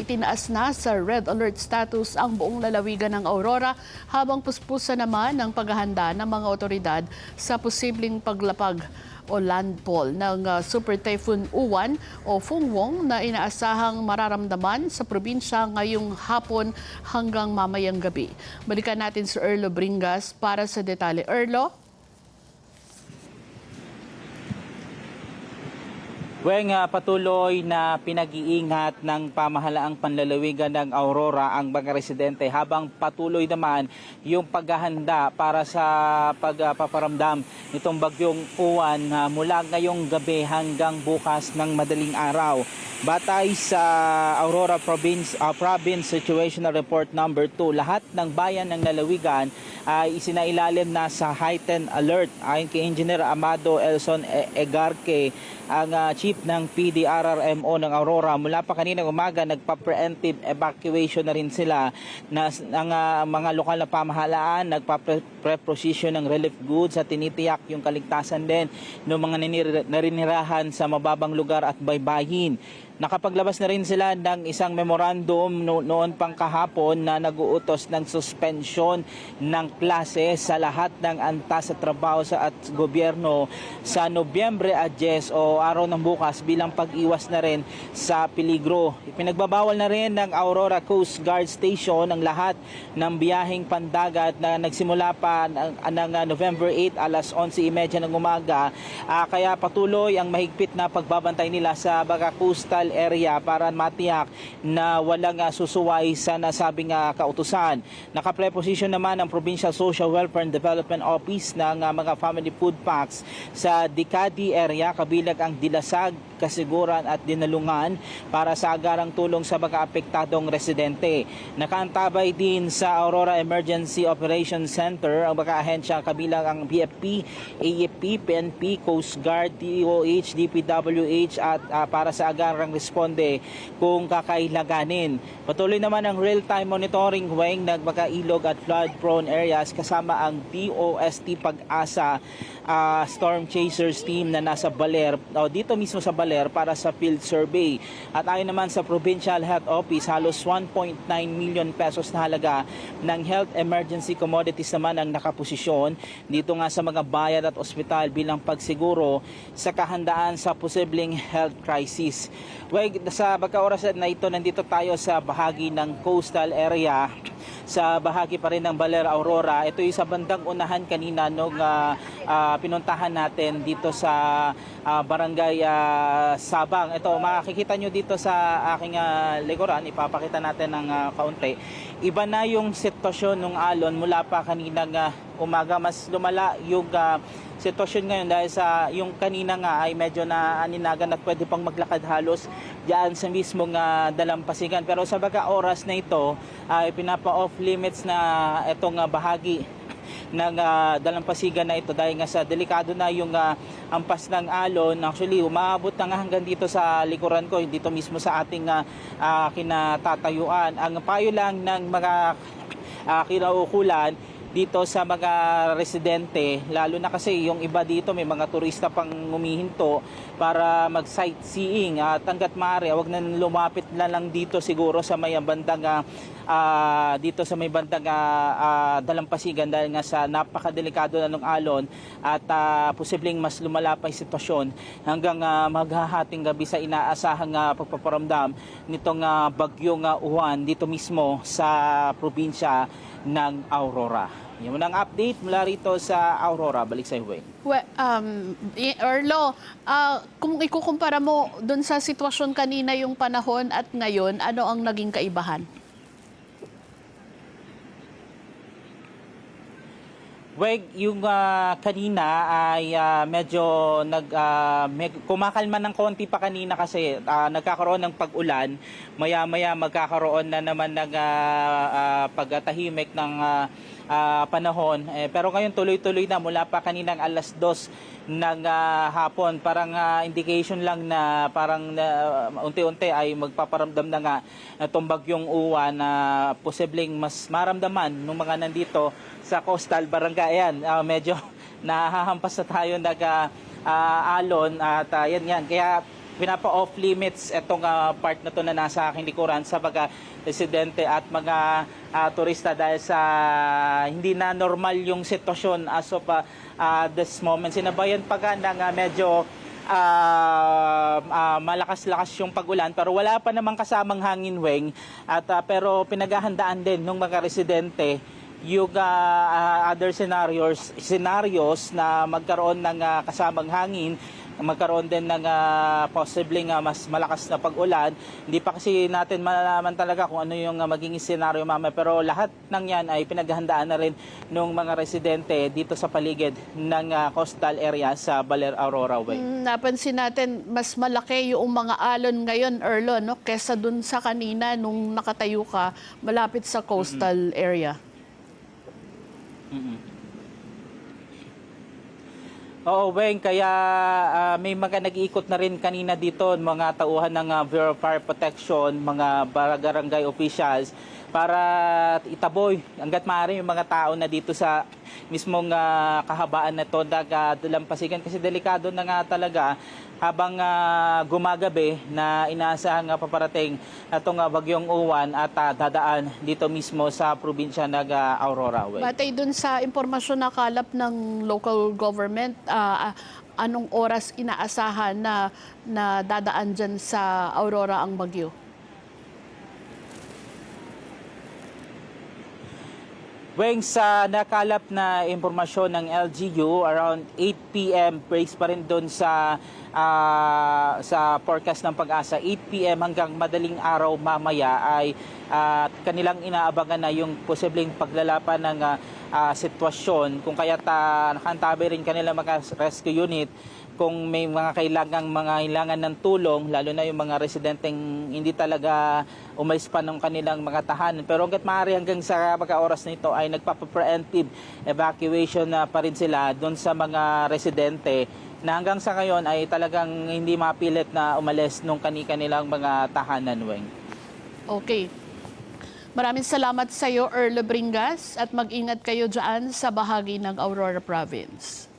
Itinaas na sa red alert status ang buong lalawigan ng Aurora habang puspusa naman ang paghahanda ng mga otoridad sa posibleng paglapag o landfall ng Super Typhoon Uwan o Fungwong na inaasahang mararamdaman sa probinsya ngayong hapon hanggang mamayang gabi. Balikan natin si Erlo Bringas para sa detalye. Erlo? Patuloy na pinag-iingat ng pamahalaang panlalawigan ng Aurora ang mga residente habang patuloy naman yung paghahanda para sa pagpaparamdam nitong bagyong Uwan mula ngayong gabi hanggang bukas ng madaling araw. Batay sa Aurora Province Situational Report number 2, lahat ng bayan ng lalawigan ay isinailalim na sa heightened alert. Ayon kay Engineer Amado Elson Egarque, ang chief ng PDRRMO ng Aurora, mula pa kaninang umaga nagpa-preemptive evacuation na rin sila ng mga lokal na pamahalaan, nagpa-preposition ng relief goods at tinitiyak yung kaligtasan din ng mga naninirahan sa mababang lugar at baybayin. Nakapaglabas na rin sila ng isang memorandum noon pang kahapon na nag-uutos ng suspension ng klase sa lahat ng antas at trabaho at gobyerno sa Nobyembre 10 o araw ng bukas bilang pag-iwas na rin sa peligro. Ipinagbabawal na rin ng Aurora Coast Guard Station ang lahat ng biyaheng pandagat na nagsimula pa ng November 8 alas 11:30 ng umaga. Kaya patuloy ang mahigpit na pagbabantay nila sa baga coastal area para matiyak na walang susuway sa nasabing kautusan. Nakapreposition naman ang Provincial Social Welfare and Development Office ng mga family food packs sa Dicadi area, kabilang ang Dilasag, Kasiguran at Dinalungan para sa agarang tulong sa mga apektadong residente. Nakaantabay din sa Aurora Emergency Operations Center ang mga ahensya kabilang ang BFP, AFP, PNP, Coast Guard, DOH, DPWH at para sa agarang responde kung kakailanganin. Patuloy naman ang real-time monitoring ng mga ilog at flood-prone areas kasama ang DOST Pag-asa Storm Chasers team na nasa Baler o dito mismo sa Baler para sa field survey. At ayon naman sa Provincial Health Office, halos 1.9 million pesos na halaga ng health emergency commodities naman ang nakaposisyon dito nga sa mga bayan at ospital bilang pagsiguro sa kahandaan sa posibleng health crisis. Sa pagkaoras na ito, nandito tayo sa bahagi ng coastal area, sa bahagi pa rin ng Baler, Aurora. Ito yung sa bandang unahan kanina nung pinuntahan natin dito sa barangay Sabang. Ito, makikita nyo dito sa aking likuran, ipapakita natin ng kaunti. Iba na yung sitwasyon ng alon mula pa kaninang umaga. Mas lumala yung sitwasyon ngayon dahil sa yung kanina nga ay medyo na aninagan at pwede pang maglakad halos diyan sa mismong dalampasigan. Pero sa baga oras na ito ay pinapa-off limits na itong bahagi ng dalampasigan na ito dahil nga sa delikado na yung ampas ng alon. Actually, umaabot na nga hanggang dito sa likuran ko, dito mismo sa ating kinatatayuan. Ang payo lang ng mga kinaukulan dito sa mga residente, lalo na kasi yung iba dito may mga turista pang humihinto para mag-sightseeing at hanggat maaari wag na lumapit na lang dito siguro sa may bandang dito sa may bandang dalampasigan dahil nga sa napakadelikado na ng alon at posibleng mas lumala pa yung sitwasyon hanggang maghahating gabi sa inaasahang pagpaparamdam nitong bagyong Uwan dito mismo sa probinsya ng Aurora. Yan ang update mula rito sa Aurora. Balik sa iyo, Wayne. Erlo, kung ikukumpara mo dun sa sitwasyon kanina yung panahon at ngayon, ano ang naging kaibahan? Yung kanina ay medyo kumakalma ng konti pa kanina kasi nagkakaroon ng pag-ulan. Maya-maya magkakaroon na naman ng pagtahimik ng panahon. Pero ngayon tuloy-tuloy na mula pa kaninang alas 2 ng hapon. Parang indication lang na parang unti-unti ay magpaparamdam na nga itong bagyong Uwan na posibleng mas maramdaman ng mga nandito sa coastal barangay. Ayan, medyo nahahampas na tayo alon at yan. Kaya pinapa-off limits itong part na to na nasa aking likuran sa mga residente at mga turista dahil sa hindi na normal yung sitwasyon as of this moment. Sinabayan pa ng medyo malakas-lakas yung pag-ulan pero wala pa namang kasamang hangin, Weng, at pero pinaghahandaan din ng mga residente yung other scenarios na magkaroon ng kasamang hangin, magkaroon din ng posibleng mas malakas na pag-ulan. Hindi pa kasi natin malalaman talaga kung ano yung magiging scenario mamaya, pero lahat ng yan ay pinaghahandaan na rin ng mga residente dito sa paligid ng coastal area sa Baler Aurora Way. Napansin natin mas malaki yung mga alon ngayon, Erlo, no, kesa dun sa kanina nung nakatayo ka malapit sa coastal area. Oo, Weng, kaya may mga nag-iikot na rin kanina dito, mga tauhan ng Bureau of Fire Protection, mga barangay officials, para itaboy hanggat maaari yung mga tao na dito sa mismong kahabaan na ito nagdalampasigan. Kasi delikado na nga talaga habang gumagabi na inaasahang paparating itong bagyong Uwan at dadaan dito mismo sa probinsya ng Aurora. Batay dun sa impormasyon na kalap ng local government, anong oras inaasahan na dadaan dyan sa Aurora ang bagyo? Weng, sa nakalap na impormasyon ng LGU, around 8 p.m. based pa rin doon sa forecast ng Pag-asa, 8 p.m. hanggang madaling araw mamaya ay kanilang inaabangan na yung posibleng paglalapan ng sitwasyon. Kung kaya't nakaantabay rin kanila mga rescue unit kung may mga kailangan ng tulong, lalo na yung mga residenteng hindi talaga umalis pa ng kanilang mga tahanan. Pero hanggat maaari hanggang sa pagka-oras na ito ay nagpapa-preemptive evacuation na pa rin sila doon sa mga residente na hanggang sa ngayon ay talagang hindi mapilit na umalis nung kanilang mga tahanan, Weng. Okay. Maraming salamat sa iyo, Erlo Bringas, at mag-ingat kayo dyan sa bahagi ng Aurora Province.